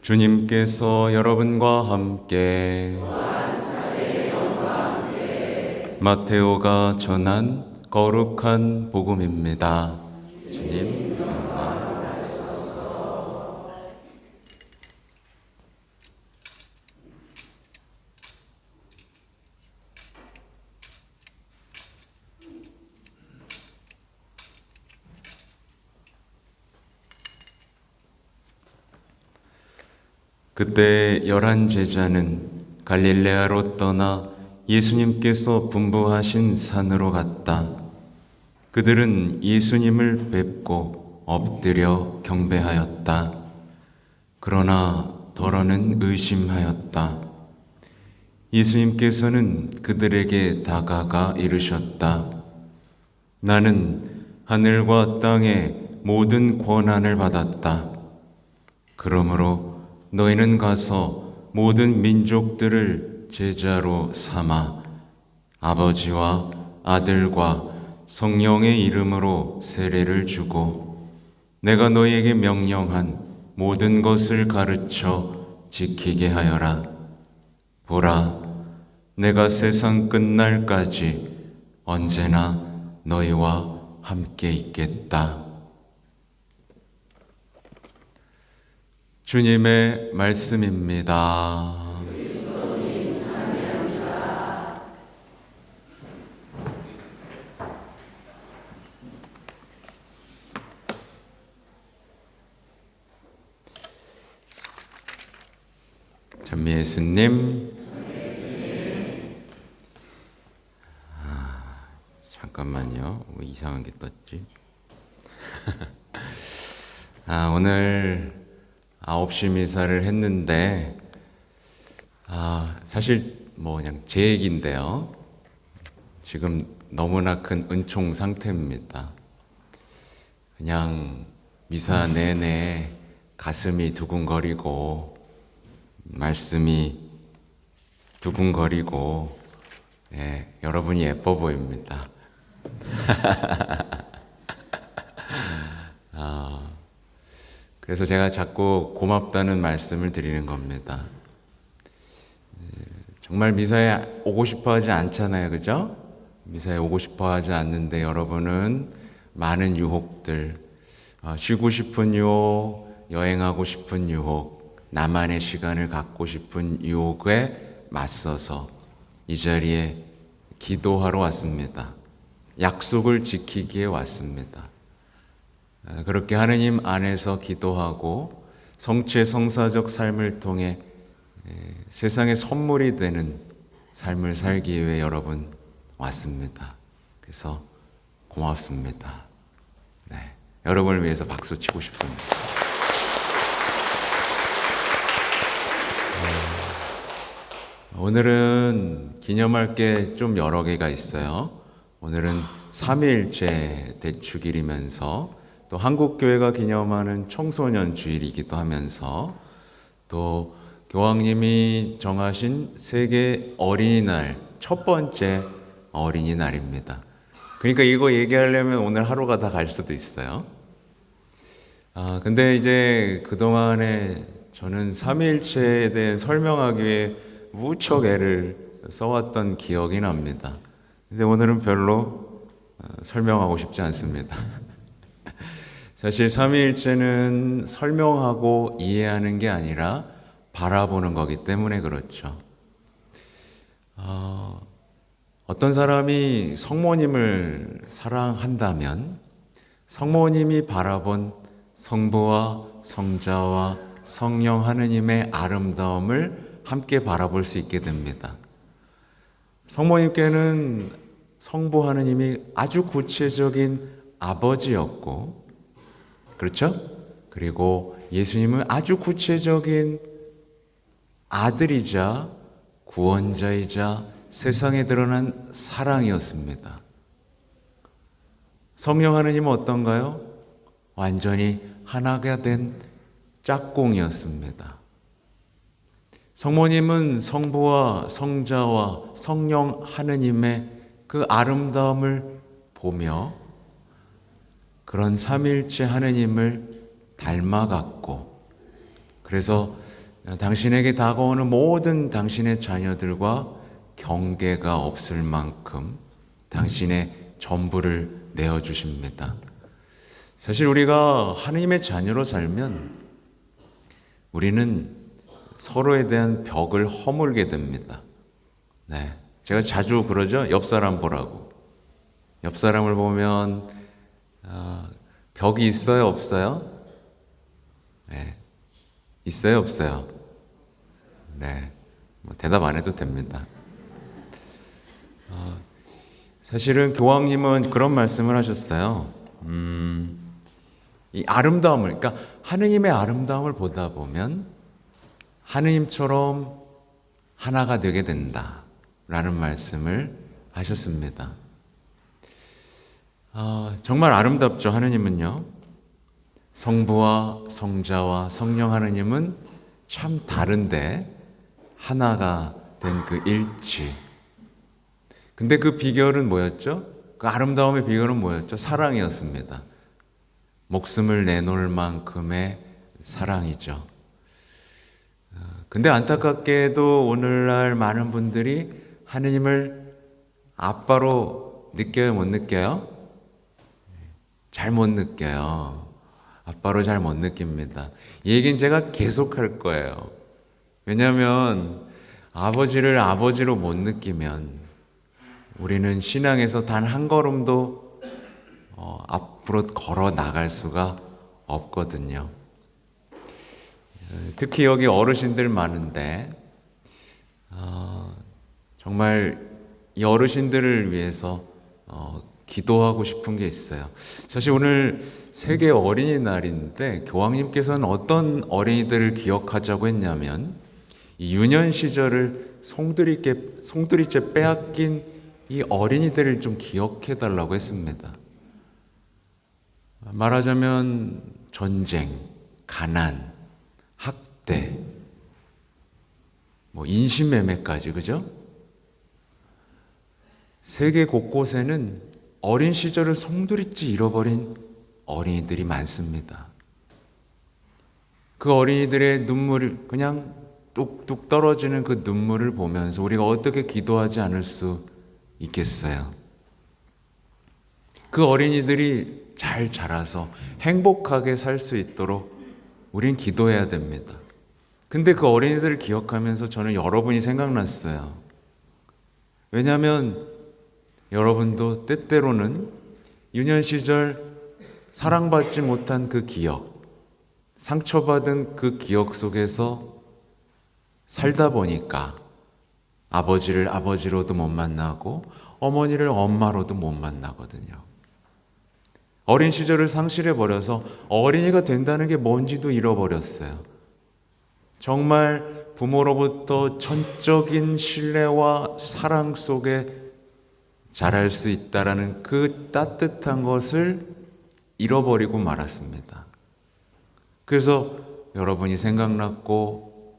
주님께서 여러분과 함께 마테오가 전한 거룩한 복음입니다. 주님 영광. 그때 11 제자는 갈릴레아로 떠나 예수님께서 분부하신 산으로 갔다. 그들은 예수님을 뵙고 엎드려 경배하였다. 그러나 더러는 의심하였다. 예수님께서는 그들에게 다가가 이르셨다. 나는 하늘과 땅의 모든 권한을 받았다. 그러므로 너희는 가서 모든 민족들을 제자로 삼아 아버지와 아들과 성령의 이름으로 세례를 주고 내가 너희에게 명령한 모든 것을 가르쳐 지키게 하여라. 보라, 내가 세상 끝날까지 언제나 너희와 함께 있겠다. 주님의 말씀입니다. 찬미 예수님. 잠깐만요. 왜 이상한 게 떴지? 오늘 9시 미사를 했는데 사실 그냥 제 얘기인데요. 지금 너무나 큰 은총 상태입니다. 그냥 미사 내내 가슴이 두근거리고 말씀이 두근거리고 여러분이 예뻐 보입니다. 그래서 제가 자꾸 고맙다는 말씀을 드리는 겁니다. 정말 미사에 오고 싶어 하지 않잖아요, 그죠? 미사에 오고 싶어 하지 않는데 여러분은 많은 유혹들, 쉬고 싶은 유혹, 여행하고 싶은 유혹, 나만의 시간을 갖고 싶은 유혹에 맞서서 이 자리에 기도하러 왔습니다. 약속을 지키기에 왔습니다. 그렇게 하느님 안에서 기도하고 성체 성사적 삶을 통해 세상에 선물이 되는 삶을 살기 위해 여러분 왔습니다. 그래서 고맙습니다. 여러분을 위해서 박수 치고 싶습니다. 오늘은 기념할 게 좀 여러 개가 있어요. 오늘은 삼위일체 대축일이면서 또 한국교회가 기념하는 청소년 주일이기도 하면서 또 교황님이 정하신 세계 어린이날 첫 번째 어린이날입니다. 그러니까 이거 얘기하려면 오늘 하루가 다 갈 수도 있어요. 근데 이제 그동안에 저는 삼위일체에 대해 설명하기 위해 무척 애를 써왔던 기억이 납니다. 근데 오늘은 별로 설명하고 싶지 않습니다. 사실 삼위일체는 설명하고 이해하는 게 아니라 바라보는 거기 때문에 그렇죠. 어떤 사람이 성모님을 사랑한다면 성모님이 바라본 성부와 성자와 성령 하느님의 아름다움을 함께 바라볼 수 있게 됩니다. 성모님께는 성부 하느님이 아주 구체적인 아버지였고, 그렇죠? 그리고 예수님은 아주 구체적인 아들이자 구원자이자 세상에 드러난 사랑이었습니다. 성령 하느님은 어떤가요? 완전히 하나가 된 짝꿍이었습니다. 성모님은 성부와 성자와 성령 하느님의 그 아름다움을 보며 그런 삼위일체 하느님을 닮아갔고, 그래서 당신에게 다가오는 모든 당신의 자녀들과 경계가 없을 만큼 당신의 전부를 내어주십니다. 사실 우리가 하나님의 자녀로 살면 우리는 서로에 대한 벽을 허물게 됩니다. 네, 제가 자주 그러죠. 옆 사람 보라고. 옆 사람을 보면 벽이 있어요, 없어요? 네, 있어요, 없어요? 네, 뭐 대답 안 해도 됩니다. 사실은 교황님은 그런 말씀을 하셨어요. 이 아름다움을, 그러니까 하느님의 아름다움을 보다 보면 하느님처럼 하나가 되게 된다라는 말씀을 하셨습니다. 정말 아름답죠. 하느님은요. 성부와 성자와 성령 하느님은 참 다른데 하나가 된 그 일치. 근데 그 비결은 뭐였죠? 그 아름다움의 비결은 뭐였죠? 사랑이었습니다. 목숨을 내놓을 만큼의 사랑이죠. 근데 안타깝게도 오늘날 많은 분들이 하느님을 아빠로 느껴요, 못 느껴요? 잘 못 느껴요. 아빠로 잘 못 느낍니다. 이 얘기는 제가 계속 할 거예요. 왜냐하면 아버지를 아버지로 못 느끼면 우리는 신앙에서 단 한 걸음도 앞으로 걸어 나갈 수가 없거든요. 특히 여기 어르신들 많은데 정말 이 어르신들을 위해서 기도하고 싶은 게 있어요. 사실 오늘 세계 어린이날인데 교황님께서는 어떤 어린이들을 기억하자고 했냐면 이 유년 시절을 송두리째 빼앗긴 이 어린이들을 좀 기억해 달라고 했습니다. 말하자면 전쟁, 가난, 학대, 인신매매까지, 그죠? 세계 곳곳에는 어린 시절을 송두리째 잃어버린 어린이들이 많습니다. 그 어린이들의 눈물을 그냥 뚝뚝 떨어지는 그 눈물을 보면서 우리가 어떻게 기도하지 않을 수 있겠어요? 그 어린이들이 잘 자라서 행복하게 살 수 있도록 우린 기도해야 됩니다. 근데 그 어린이들을 기억하면서 저는 여러분이 생각났어요. 왜냐하면 여러분도 때때로는 유년 시절 사랑받지 못한 그 기억, 상처받은 그 기억 속에서 살다 보니까 아버지를 아버지로도 못 만나고 어머니를 엄마로도 못 만나거든요. 어린 시절을 상실해버려서 어린이가 된다는 게 뭔지도 잃어버렸어요. 정말 부모로부터 전적인 신뢰와 사랑 속에 자랄 수 있다라는 그 따뜻한 것을 잃어버리고 말았습니다. 그래서 여러분이 생각났고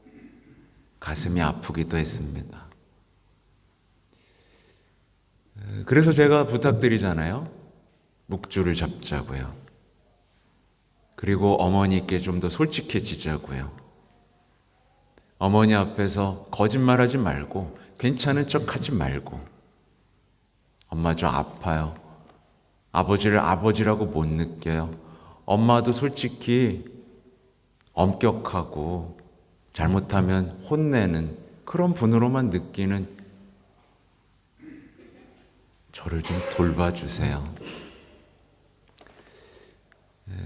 가슴이 아프기도 했습니다. 그래서 제가 부탁드리잖아요. 묵주를 잡자고요. 그리고 어머니께 좀 더 솔직해지자고요. 어머니 앞에서 거짓말하지 말고 괜찮은 척하지 말고 엄마 저 아파요. 아버지를 아버지라고 못 느껴요. 엄마도 솔직히 엄격하고 잘못하면 혼내는 그런 분으로만 느끼는 저를 좀 돌봐주세요.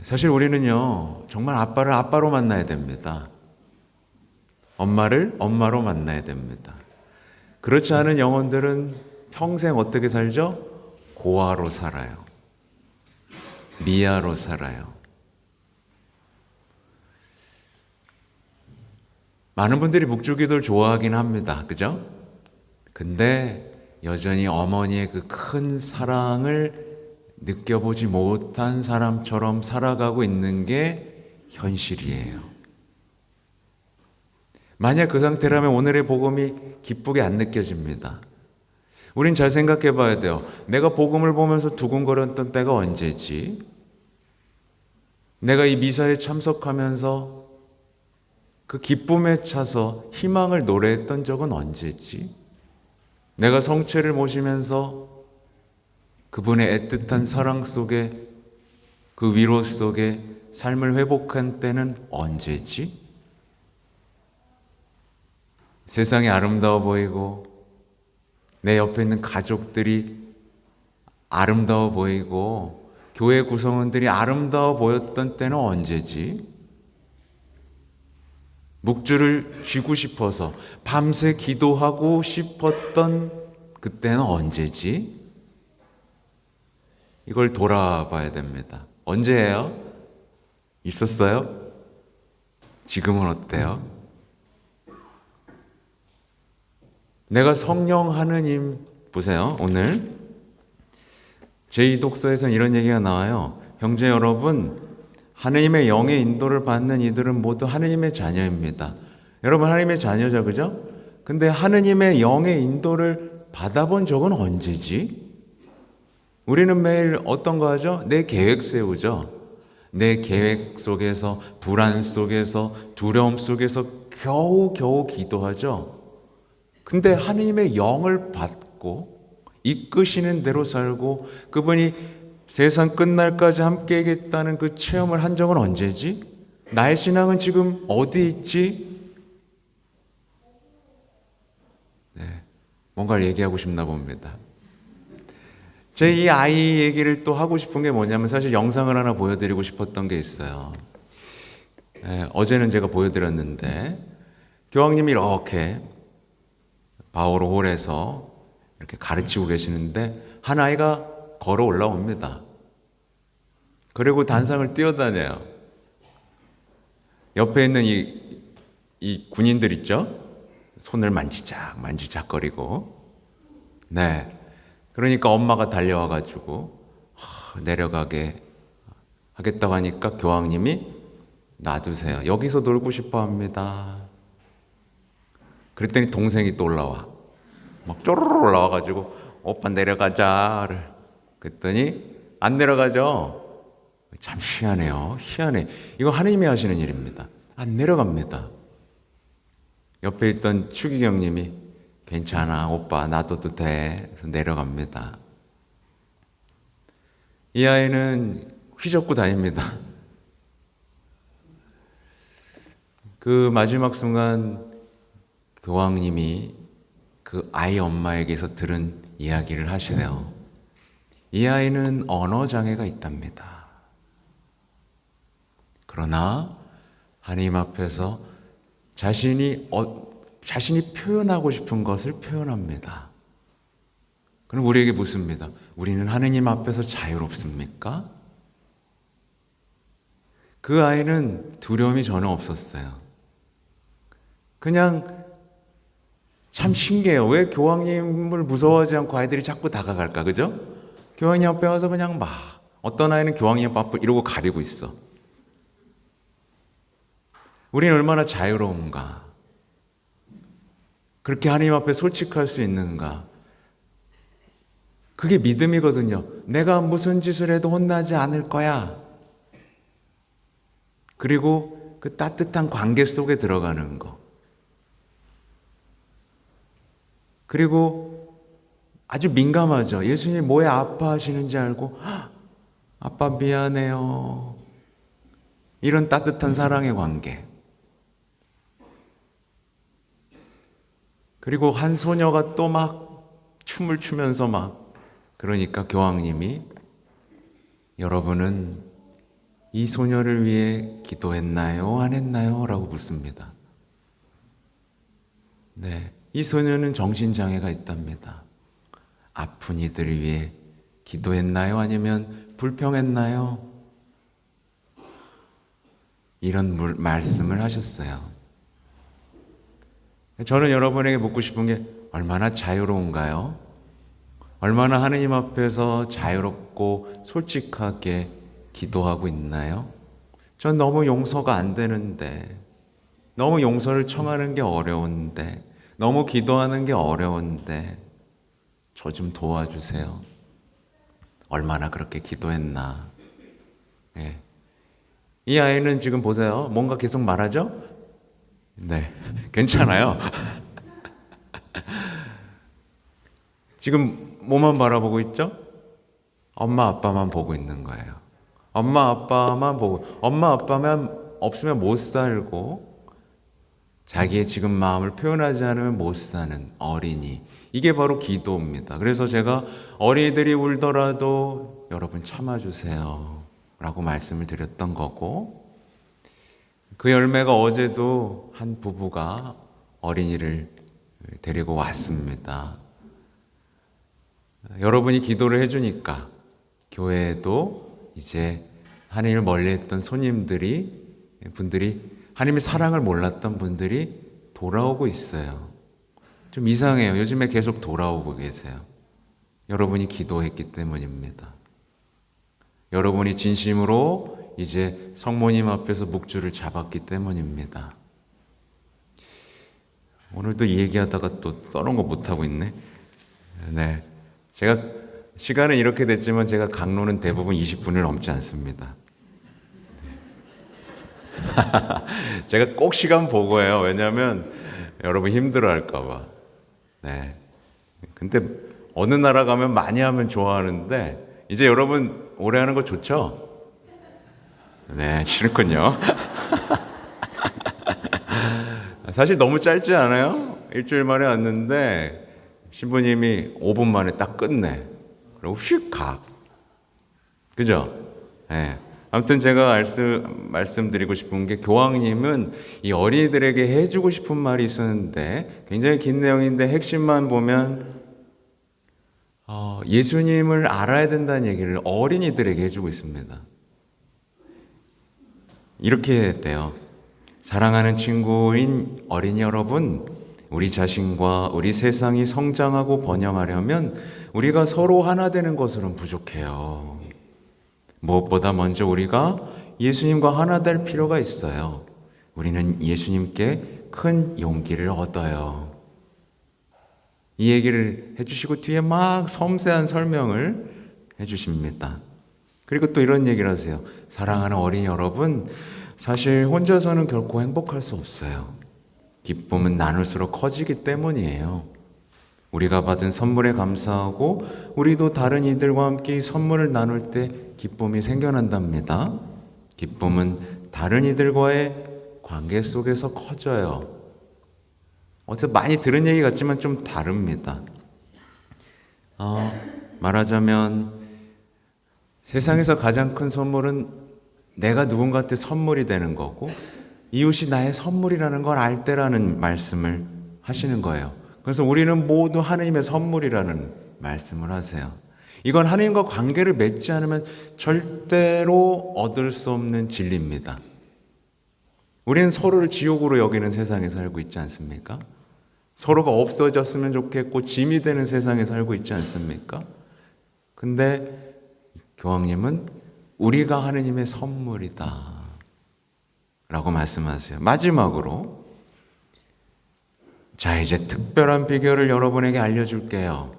사실 우리는요, 정말 아빠를 아빠로 만나야 됩니다. 엄마를 엄마로 만나야 됩니다. 그렇지 않은 영혼들은 평생 어떻게 살죠? 고아로 살아요. 미아로 살아요. 많은 분들이 묵주기도를 좋아하긴 합니다. 그죠? 근데 여전히 어머니의 그 큰 사랑을 느껴보지 못한 사람처럼 살아가고 있는 게 현실이에요. 만약 그 상태라면 오늘의 복음이 기쁘게 안 느껴집니다. 우린 잘 생각해 봐야 돼요. 내가 복음을 보면서 두근거렸던 때가 언제지? 내가 이 미사에 참석하면서 그 기쁨에 차서 희망을 노래했던 적은 언제지? 내가 성체를 모시면서 그분의 애틋한 사랑 속에, 그 위로 속에 삶을 회복한 때는 언제지? 세상이 아름다워 보이고 내 옆에 있는 가족들이 아름다워 보이고 교회 구성원들이 아름다워 보였던 때는 언제지? 묵주를 쥐고 싶어서 밤새 기도하고 싶었던 그때는 언제지? 이걸 돌아봐야 됩니다. 언제예요? 있었어요? 지금은 어때요? 내가 성령 하느님, 보세요. 오늘 제2독서에서는 이런 얘기가 나와요. 형제 여러분, 하느님의 영의 인도를 받는 이들은 모두 하느님의 자녀입니다. 여러분, 하느님의 자녀죠, 그죠? 근데 하느님의 영의 인도를 받아본 적은 언제지? 우리는 매일 어떤 거 하죠? 내 계획 세우죠. 내 계획 속에서, 불안 속에서, 두려움 속에서 겨우 기도하죠. 근데 하느님의 영을 받고 이끄시는 대로 살고 그분이 세상 끝날까지 함께 하겠다는 그 체험을 한 적은 언제지? 나의 신앙은 지금 어디 있지? 네, 뭔가를 얘기하고 싶나 봅니다. 제 이 아이 얘기를 또 하고 싶은 게 뭐냐면 사실 영상을 하나 보여드리고 싶었던 게 있어요. 어제는 제가 보여드렸는데 교황님이 이렇게 바오로 홀에서 이렇게 가르치고 계시는데 한 아이가 걸어 올라옵니다. 그리고 단상을 뛰어다녀요. 옆에 있는 이 군인들 있죠? 손을 만지작거리고. 네. 그러니까 엄마가 달려와가지고 내려가게 하겠다고 하니까 교황님이 놔두세요. 여기서 놀고 싶어 합니다. 그랬더니 동생이 또 올라와. 막 쪼르르 올라와가지고 오빠 내려가자. 그랬더니 안 내려가죠. 참 희한해요. 희한해. 이거 하느님이 하시는 일입니다. 안 내려갑니다. 옆에 있던 추기경님이 괜찮아 오빠 놔둬도 돼. 그래서 내려갑니다. 이 아이는 휘젓고 다닙니다. 그 마지막 순간 교황님이 그 아이 엄마에게서 들은 이야기를 하시네요. 이 아이는 언어 장애가 있답니다. 그러나 하나님 앞에서 자신이 표현하고 싶은 것을 표현합니다. 그럼 우리에게 묻습니다. 우리는 하느님 앞에서 자유롭습니까? 그 아이는 두려움이 전혀 없었어요. 그냥 참 신기해요. 왜 교황님을 무서워하지 않고 아이들이 자꾸 다가갈까, 그죠? 교황님 앞에 와서 그냥 막 어떤 아이는 교황님 앞을 이러고 가리고 있어. 우리는 얼마나 자유로운가? 그렇게 하나님 앞에 솔직할 수 있는가? 그게 믿음이거든요. 내가 무슨 짓을 해도 혼나지 않을 거야. 그리고 그 따뜻한 관계 속에 들어가는 거. 그리고 아주 민감하죠. 예수님이 뭐에 아파하시는지 알고 아빠 미안해요. 이런 따뜻한 사랑의 관계. 그리고 한 소녀가 또 막 춤을 추면서 막 그러니까 교황님이 여러분은 이 소녀를 위해 기도했나요? 안 했나요? 라고 묻습니다. 네, 이 소녀는 정신장애가 있답니다. 아픈 이들을 위해 기도했나요? 아니면 불평했나요? 이런 말씀을 하셨어요. 저는 여러분에게 묻고 싶은 게 얼마나 자유로운가요? 얼마나 하느님 앞에서 자유롭고 솔직하게 기도하고 있나요? 전 너무 용서가 안 되는데, 너무 용서를 청하는 게 어려운데, 너무 기도하는 게 어려운데 저 좀 도와주세요. 얼마나 그렇게 기도했나. 예. 이 아이는 지금 보세요. 뭔가 계속 말하죠? 네, 괜찮아요. 지금 뭐만 바라보고 있죠? 엄마 아빠만 보고 있는 거예요. 엄마 아빠만 보고, 엄마 아빠만 없으면 못 살고 자기의 지금 마음을 표현하지 않으면 못 사는 어린이. 이게 바로 기도입니다. 그래서 제가 어린이들이 울더라도 여러분 참아주세요 라고 말씀을 드렸던 거고, 그 열매가 어제도 한 부부가 어린이를 데리고 왔습니다. 여러분이 기도를 해주니까 교회에도 이제 하나님을 멀리했던 분들이 하나님의 사랑을 몰랐던 분들이 돌아오고 있어요. 좀 이상해요. 요즘에 계속 돌아오고 계세요. 여러분이 기도했기 때문입니다. 여러분이 진심으로 이제 성모님 앞에서 묵주를 잡았기 때문입니다. 오늘도 이 얘기하다가 또 써놓은 거 못하고 있네. 네. 제가 시간은 이렇게 됐지만 제가 강론은 대부분 20분을 넘지 않습니다. 제가 꼭 시간 보고 해요. 왜냐하면 여러분 힘들어 할까봐. 네. 근데 어느 나라 가면 많이 하면 좋아하는데, 이제 여러분 오래 하는 거 좋죠? 네, 싫군요. 사실 너무 짧지 않아요? 일주일 만에 왔는데 신부님이 5분 만에 딱 끝내. 그리고 휙 가. 그죠? 네. 아무튼 제가 말씀드리고 싶은 게, 교황님은 이 어린이들에게 해주고 싶은 말이 있었는데 굉장히 긴 내용인데 핵심만 보면 예수님을 알아야 된다는 얘기를 어린이들에게 해주고 있습니다. 이렇게 했대요. 사랑하는 친구인 어린이 여러분, 우리 자신과 우리 세상이 성장하고 번영하려면 우리가 서로 하나 되는 것으로는 부족해요. 무엇보다 먼저 우리가 예수님과 하나 될 필요가 있어요. 우리는 예수님께 큰 용기를 얻어요. 이 얘기를 해주시고 뒤에 막 섬세한 설명을 해주십니다. 그리고 또 이런 얘기를 하세요. 사랑하는 어린이 여러분, 사실 혼자서는 결코 행복할 수 없어요. 기쁨은 나눌수록 커지기 때문이에요. 우리가 받은 선물에 감사하고 우리도 다른 이들과 함께 선물을 나눌 때 기쁨이 생겨난답니다. 기쁨은 다른 이들과의 관계 속에서 커져요. 어디서 많이 들은 얘기 같지만 좀 다릅니다. 말하자면 세상에서 가장 큰 선물은 내가 누군가한테 선물이 되는 거고, 이웃이 나의 선물이라는 걸 알 때라는 말씀을 하시는 거예요. 그래서 우리는 모두 하나님의 선물이라는 말씀을 하세요. 이건 하나님과 관계를 맺지 않으면 절대로 얻을 수 없는 진리입니다. 우리는 서로를 지옥으로 여기는 세상에 살고 있지 않습니까? 서로가 없어졌으면 좋겠고 짐이 되는 세상에 살고 있지 않습니까? 근데 교황님은 우리가 하나님의 선물이다 라고 말씀하세요. 마지막으로, 자, 이제 특별한 비결을 여러분에게 알려줄게요.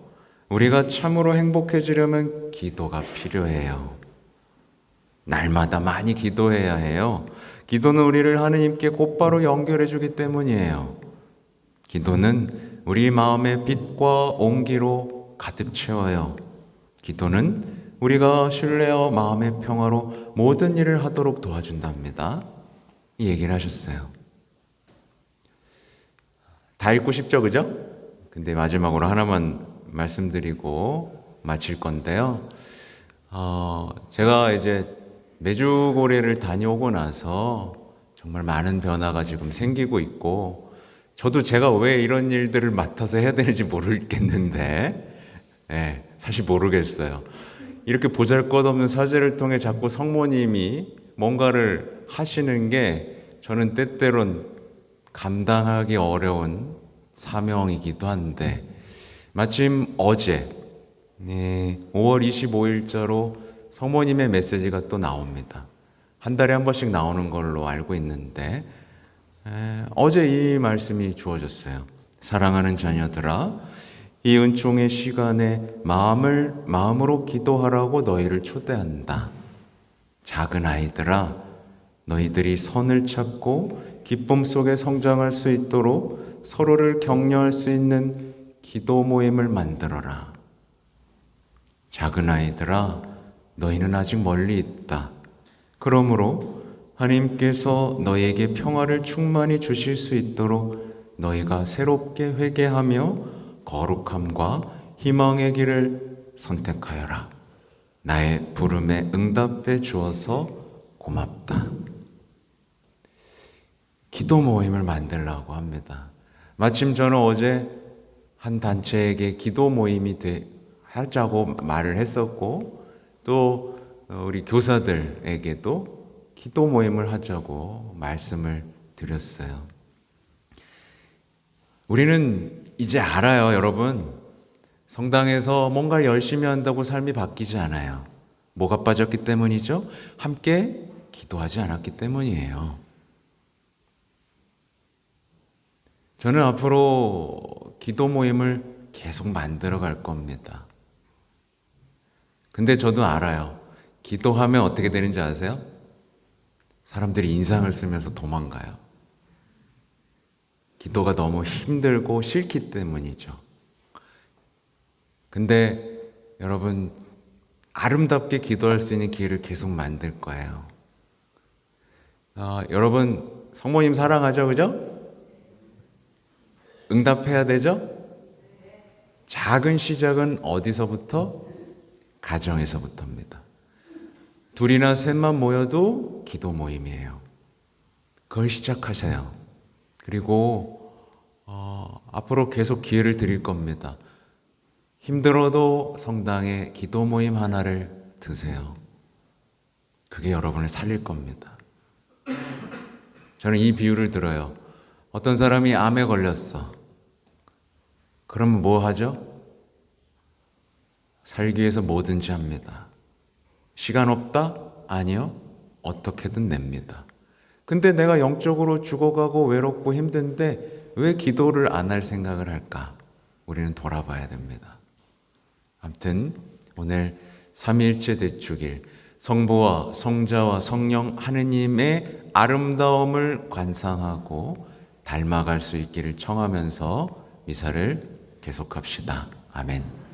우리가 참으로 행복해지려면 기도가 필요해요. 날마다 많이 기도해야 해요. 기도는 우리를 하느님께 곧바로 연결해 주기 때문이에요. 기도는 우리 마음의 빛과 온기로 가득 채워요. 기도는 우리가 신뢰와 마음의 평화로 모든 일을 하도록 도와준답니다. 이 얘기를 하셨어요. 다 읽고 싶죠, 그죠? 근데 마지막으로 하나만 말씀드리고 마칠 건데요. 제가 이제 메주고래를 다녀오고 나서 정말 많은 변화가 지금 생기고 있고, 저도 제가 왜 이런 일들을 맡아서 해야 되는지 모르겠는데, 사실 모르겠어요. 이렇게 보잘것없는 사제를 통해 자꾸 성모님이 뭔가를 하시는 게 저는 때때론 감당하기 어려운 사명이기도 한데, 마침 어제 5월 25일자로 성모님의 메시지가 또 나옵니다. 한 달에 한 번씩 나오는 걸로 알고 있는데, 어제 이 말씀이 주어졌어요. 사랑하는 자녀들아, 이 은총의 시간에 마음으로 기도하라고 너희를 초대한다. 작은 아이들아, 너희들이 선을 찾고 기쁨 속에 성장할 수 있도록 서로를 격려할 수 있는 기도 모임을 만들어라. 작은 아이들아, 너희는 아직 멀리 있다. 그러므로 하나님께서 너희에게 평화를 충만히 주실 수 있도록 너희가 새롭게 회개하며 거룩함과 희망의 길을 선택하여라. 나의 부름에 응답해 주어서 고맙다. 기도 모임을 만들라고 합니다. 마침 저는 어제 한 단체에게 기도 모임이 하자고 말을 했었고, 또 우리 교사들에게도 기도 모임을 하자고 말씀을 드렸어요. 우리는 이제 알아요, 여러분. 성당에서 뭔가 열심히 한다고 삶이 바뀌지 않아요. 뭐가 빠졌기 때문이죠? 함께 기도하지 않았기 때문이에요. 저는 앞으로 기도 모임을 계속 만들어 갈 겁니다. 근데 저도 알아요. 기도하면 어떻게 되는지 아세요? 사람들이 인상을 쓰면서 도망가요. 기도가 너무 힘들고 싫기 때문이죠. 근데 여러분, 아름답게 기도할 수 있는 기회를 계속 만들 거예요. 여러분, 성모님 사랑하죠, 그죠? 응답해야 되죠? 작은 시작은 어디서부터? 가정에서부터입니다. 둘이나 셋만 모여도 기도 모임이에요. 그걸 시작하세요. 그리고 앞으로 계속 기회를 드릴 겁니다. 힘들어도 성당에 기도 모임 하나를 드세요. 그게 여러분을 살릴 겁니다. 저는 이 비유를 들어요. 어떤 사람이 암에 걸렸어. 그러면 뭐 하죠? 살기 위해서 뭐든지 합니다. 시간 없다? 아니요. 어떻게든 냅니다. 근데 내가 영적으로 죽어가고 외롭고 힘든데 왜 기도를 안 할 생각을 할까? 우리는 돌아봐야 됩니다. 아무튼 오늘 삼위일체 대축일, 성부와 성자와 성령 하느님의 아름다움을 관상하고 닮아갈 수 있기를 청하면서 미사를 계속합시다. 아멘.